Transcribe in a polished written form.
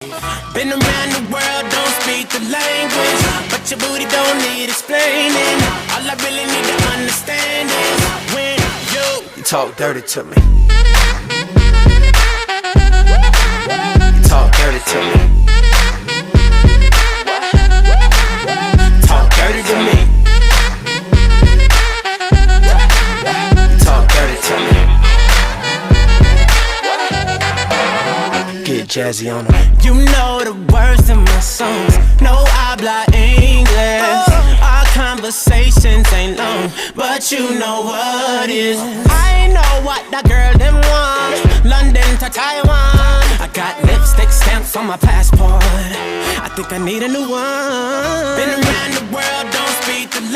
Been around the world, don't speak the language, but your booty don't need explaining. All I really need to understand is when you talk dirty to me. You talk dirty to me. Talk dirty to me. You talk dirty to me. Get jazzy on them. You know the words in my songs. No habla English. Our conversations ain't long, but you know what is. I know what that girl them want. London to Taiwan. I got lipstick stamps on my passport. I think I need a new one. Been around the world, don't speak the